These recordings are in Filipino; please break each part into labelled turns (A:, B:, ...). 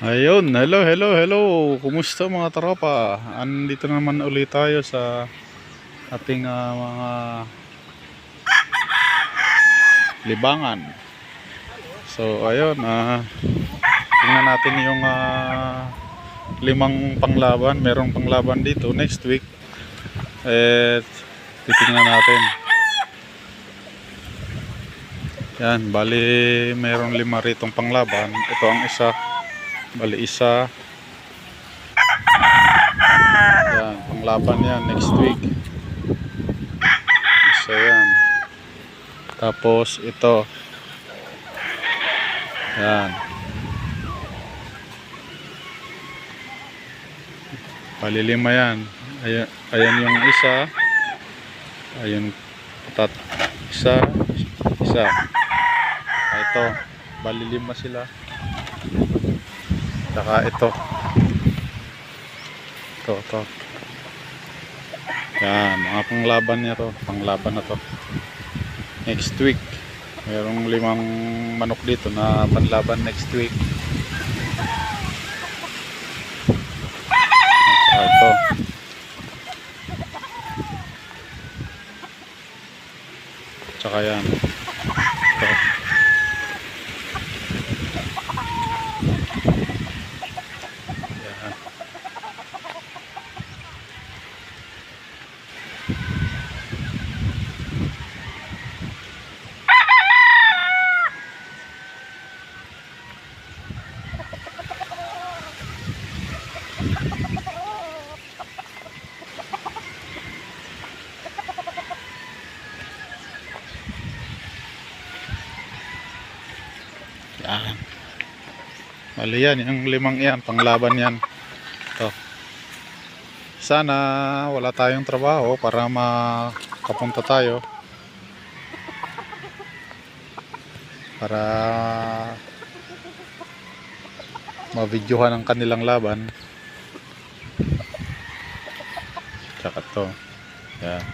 A: Ayun, hello, hello, hello. Kumusta mga tropa? Andito naman ulit tayo sa ating mga libangan. So, ayun, tingnan natin yung limang panglaban. Merong panglaban dito next week. Titingnan natin. Yan, bali merong 5 ritong panglaban. Ito ang isa. Bali isa. Yan, panglaban yan next week. Isa yan. Tapos ito. Yan. Bali 5 yan. Ayan yung isa. Ayun. Isa. Ito. Bali 5 sila. Saka ito. Ito. Yan, mga panglaban niya to. Panglaban na to. Next week. Mayroong 5 manok dito na panlaban next week. Saka ito. Saka yan. Ito. Yan. Yan. Bali yan, yung 5 yan, panglaban yan. Ito. Sana wala tayong trabaho para makapunta tayo. Para ma-videohan ang kanilang laban. Tsaka ito. Yan.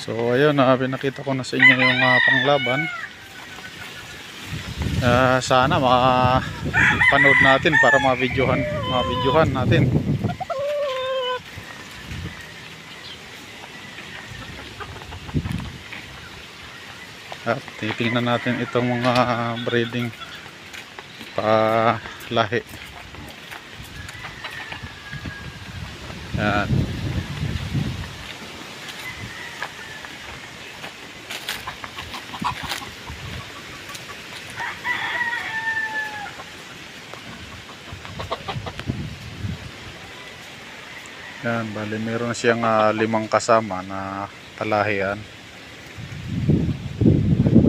A: So ayun, pinakita ko na sa inyo yung panglaban. Sana makapanood natin para ma-videohan natin. At titingnan natin itong mga breeding pa lahi. Yan. Yan, bali meron siyang 5 kasama na talahian.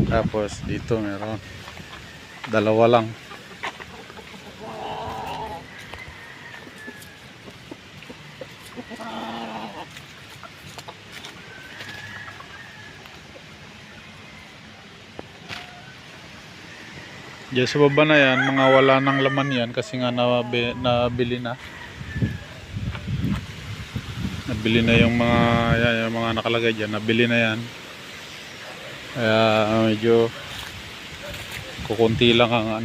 A: Tapos dito meron 2 lang. Diyan sa baba na yan, mga wala nang laman yan kasi nga nabili na. Nabili na yung mga nakalagay dyan, nabili na yan. Kaya medyo kukunti lang ang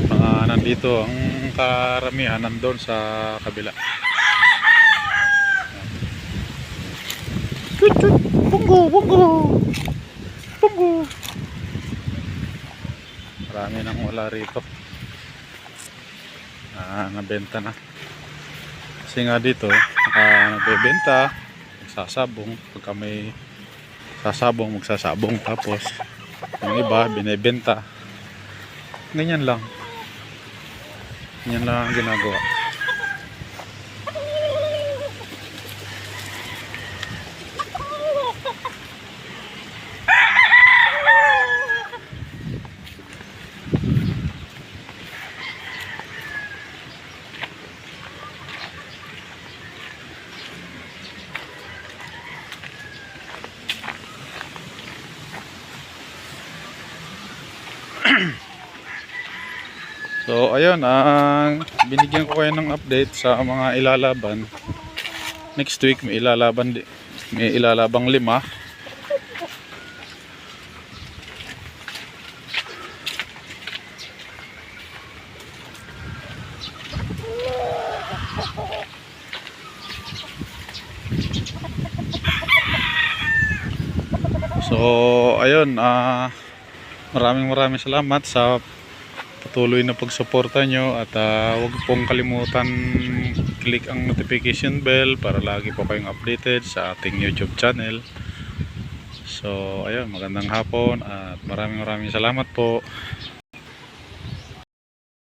A: mga nandito. Ang karamihan nandun sa kabila. Bungo. Marami nang wala rito. Nabenta na. Kasi nga dito, nagbebenta, magsasabong. Pagka may sasabong, magsasabong. Tapos, yung iba, binebenta. Ganyan lang. Ganyan lang ang ginagawa. So ayun, binigyan ko kayo ng update sa mga ilalaban. Next week may ilalabang 5. So ayun, maraming salamat sa patuloy na pagsuporta nyo at huwag pong kalimutan click ang notification bell para lagi po kayong updated sa ating YouTube channel. So ayun, magandang hapon at maraming salamat po.